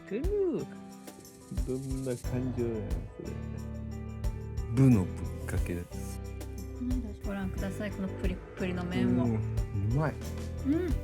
どんな感情なんそれ。部のぶっかけです。ご覧ください、このプリップリの麺を。うまい。うん。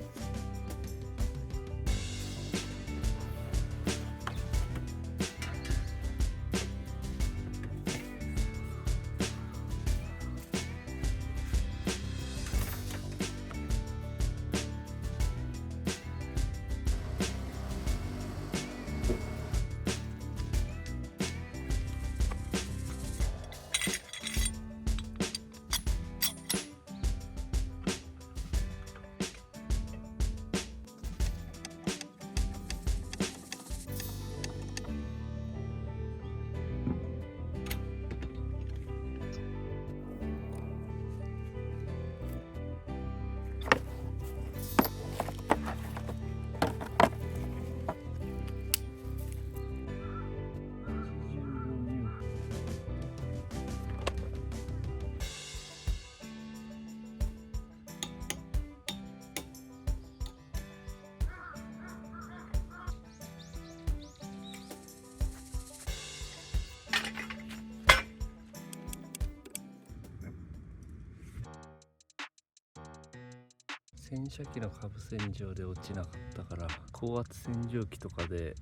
洗車機の下部洗浄で落ちなかったから高圧洗浄機とかで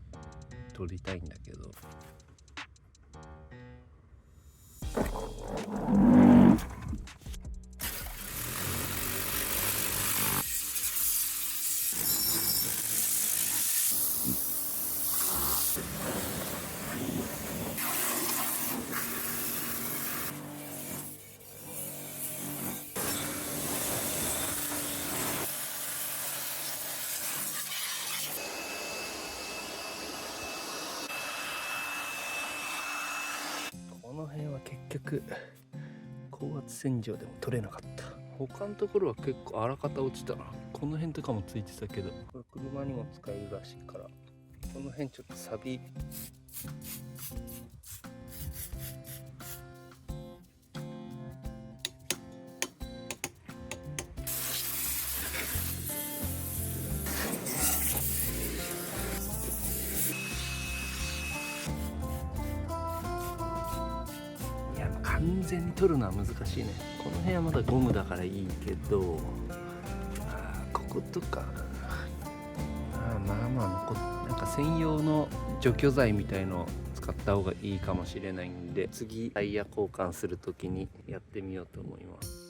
取りたいんだけど、この辺は結局高圧洗浄でも取れなかった。他のところは結構あらかた落ちたな。この辺とかもついてたけど、これ車にも使えるらしいから、この辺ちょっとサビ完全に取るのは難しいね。この辺はまだゴムだからいいけど、こことかまあ残っなんか専用の除去剤みたいのを使った方がいいかもしれないんで、次タイヤ交換するときにやってみようと思います。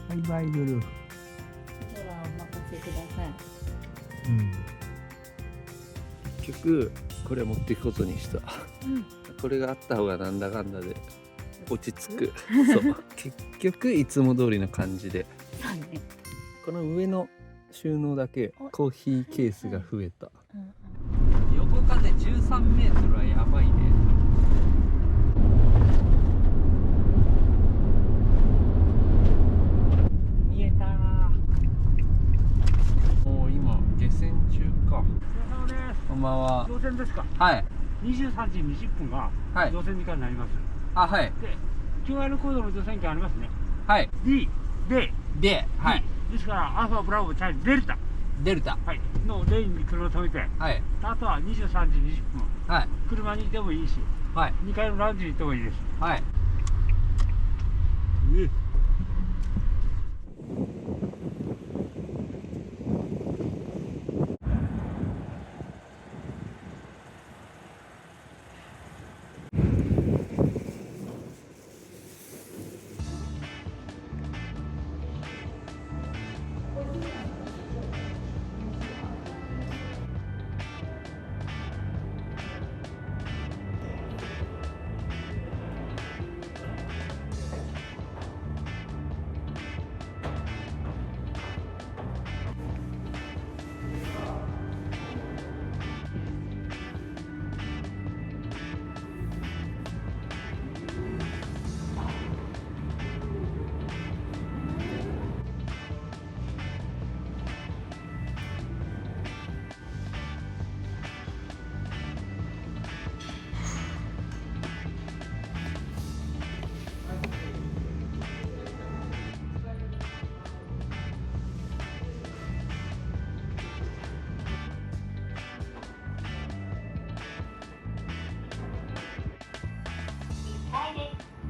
バイバイブルー。ではお任せください。結局これ持っていくことにした。これがあった方がなんだかんだで落ち着く。そう結局いつも通りの感じで。そうね。この上の収納だけコーヒーケースが増えた。横風13メートルはやばいね。か。お疲れ様です。こんばんは。乗船ですか。はい。 23時20分がはい乗船時間になります。あ、はい。で、QR コードの乗船券ありますね。はい。 D で、で、はい。ですからアルファブラボチャーリーデルタ、デルタ。はいのレーンに車を止めて、はい。あとは23時20分はい。車にいてもいいし、はい。 2階のラウンジに行ってもいいです。はい。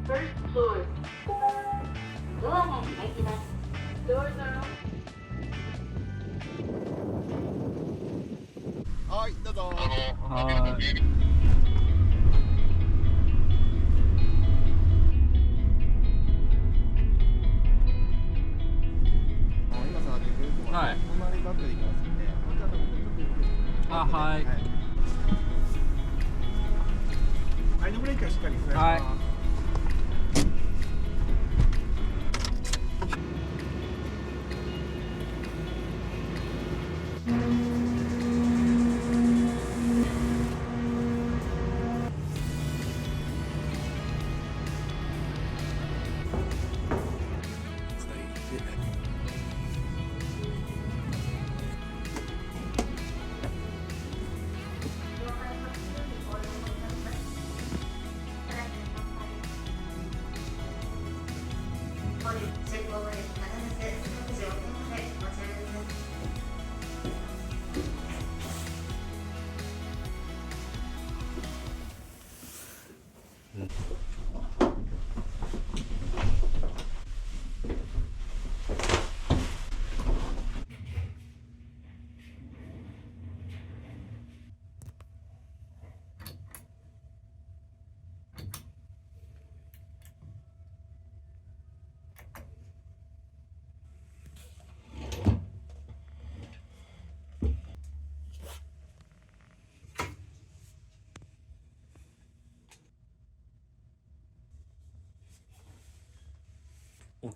First floor. ドアが開きます。Doors are open. はい、どうぞ。はい。今さ、はい。隣バックで行きますんで、じゃあ多分ちょっとゆっくり。あ、はい。サイドブレーキはしっかりお願いします。はい。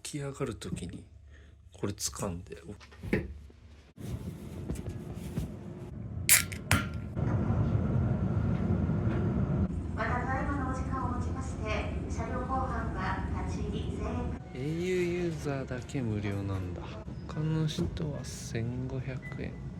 起き上がるときにこれ掴んで。またただいまのお時間をもちまして車両後半は立ち入り制限。 au ユーザーだけ無料なんだ。他の人は1500円。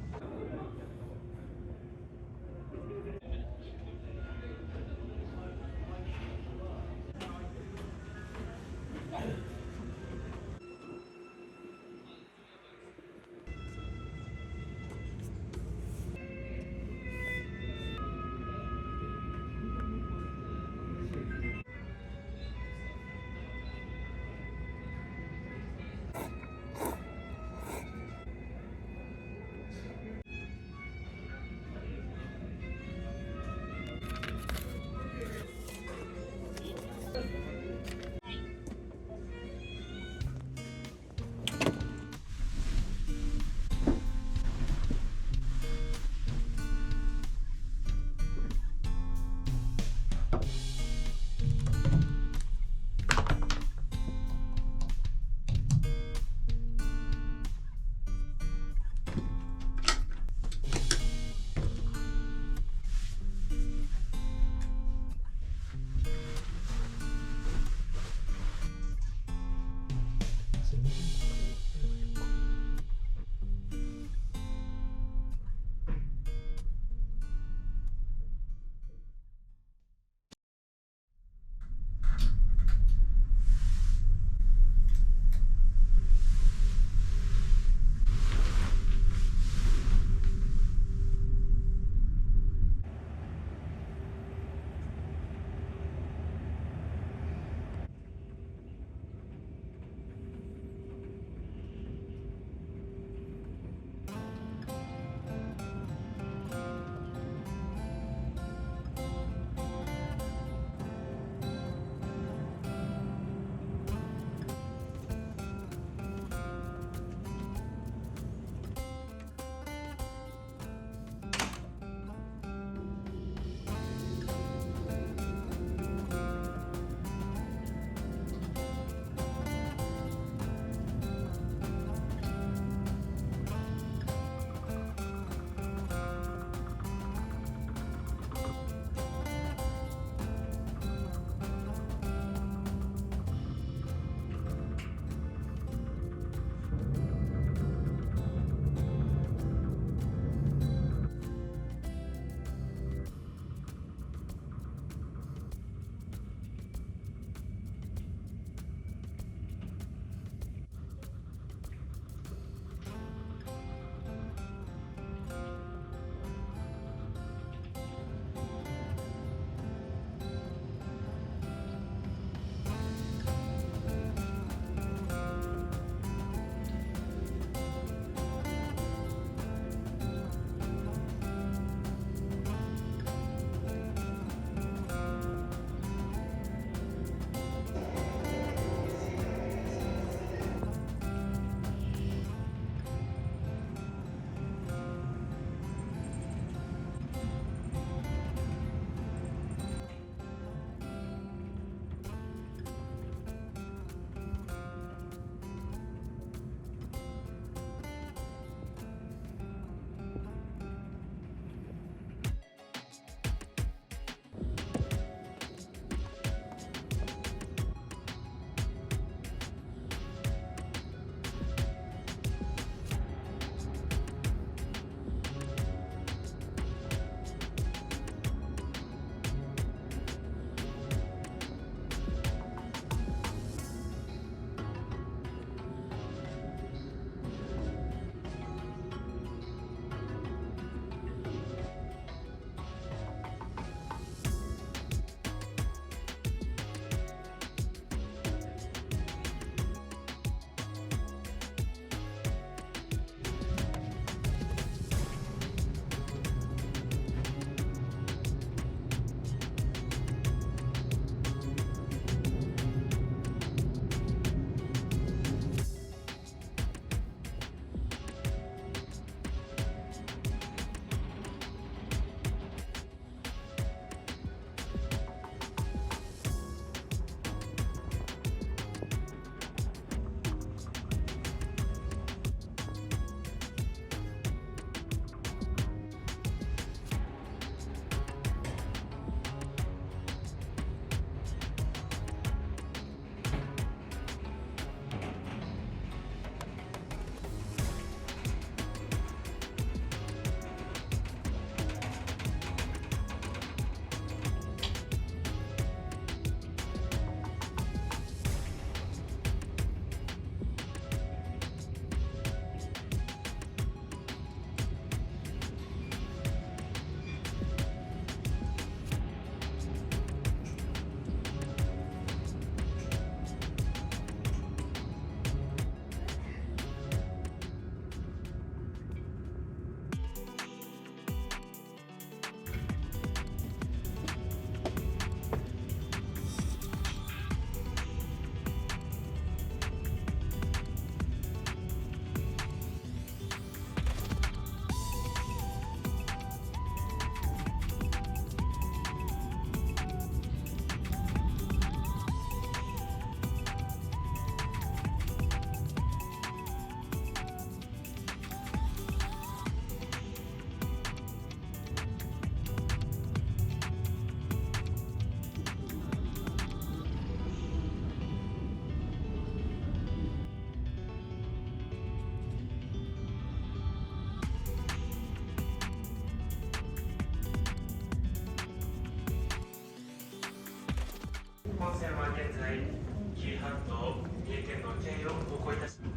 敬を奉公いたしま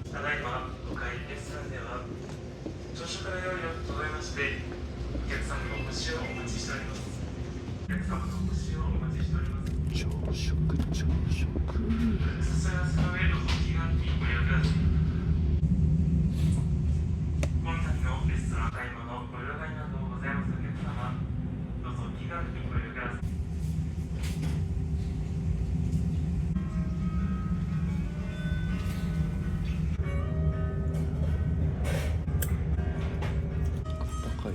す。ただいま5階レストランでは朝食の用意を整えまして、お客様のお越しをお待ちしております。お客様のお越しをお待ちしております。朝食さすがその上の気軽にご利用ください。本日のレストラン買い物ご用意などございますお客様、どうぞ気軽にご利用ください。高い。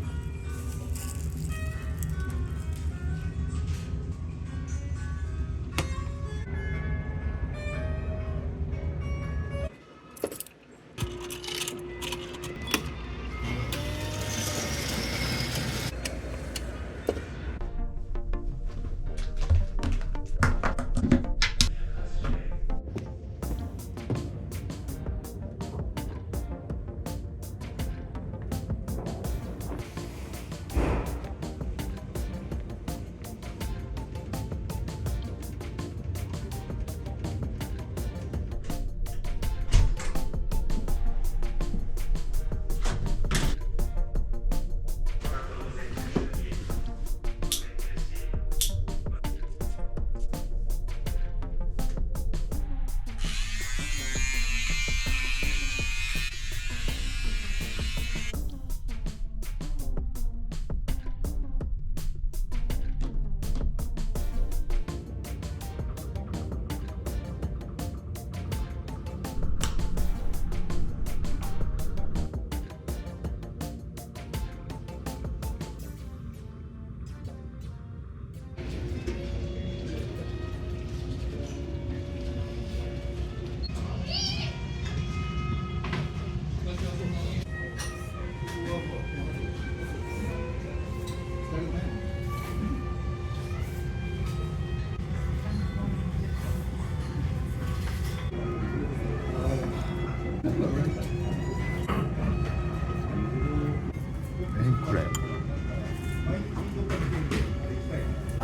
これ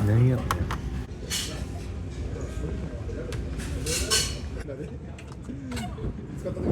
何やってん使ったね。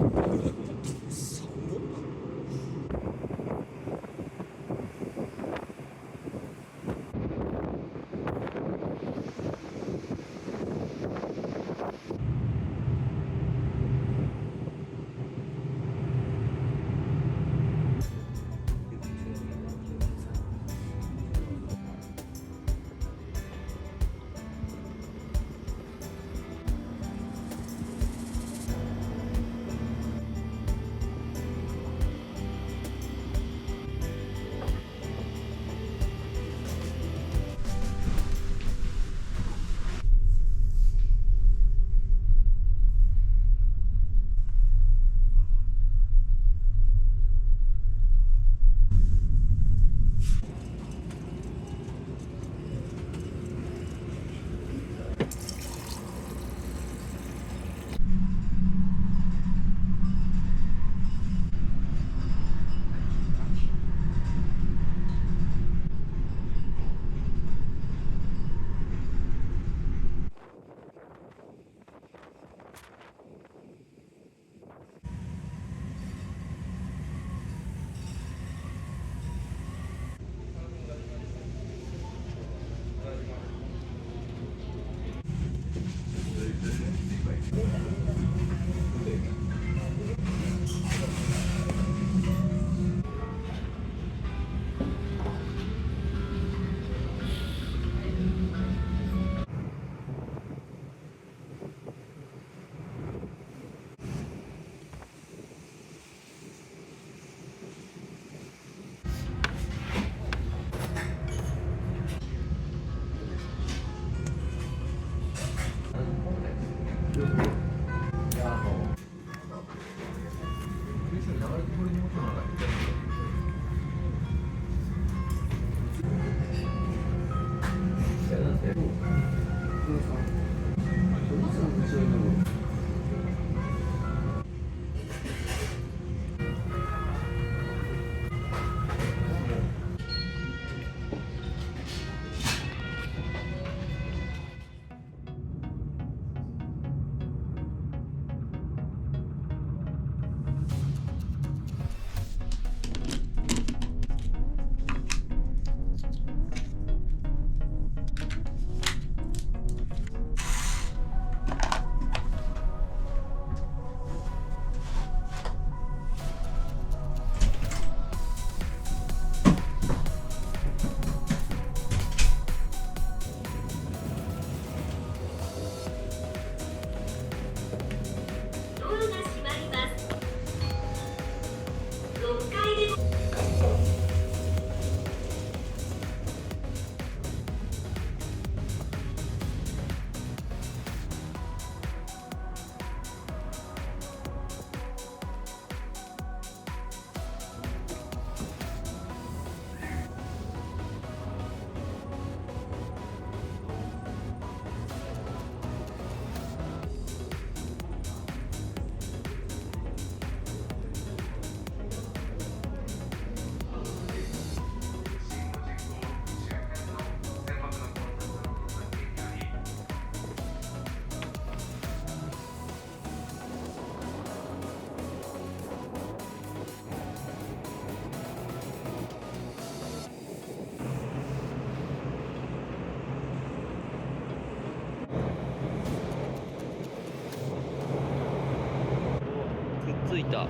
着いた。3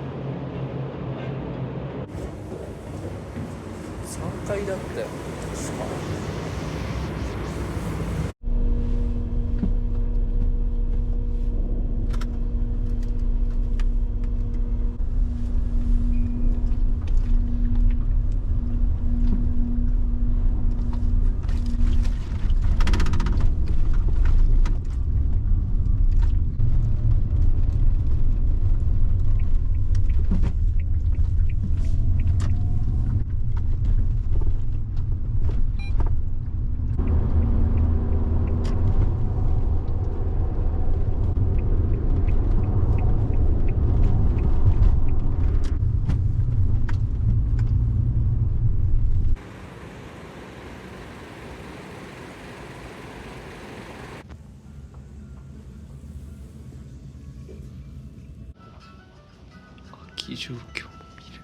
階だったよ確か。空き状況も見る。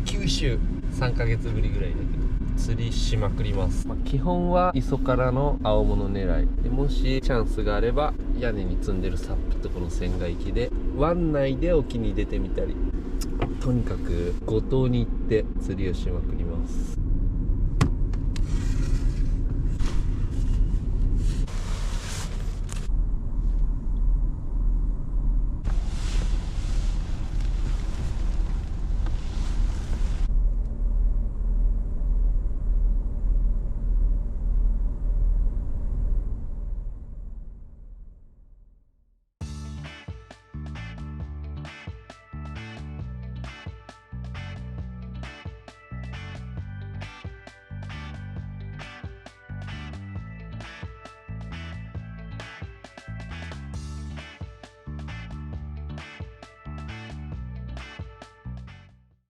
九州3ヶ月ぶりぐらいだけど釣りしまくります。基本は磯からの青物狙いで、もしチャンスがあれば屋根に積んでるサップとこの船外機で湾内で沖に出てみたり、とにかく五島に行って釣りをしまくります。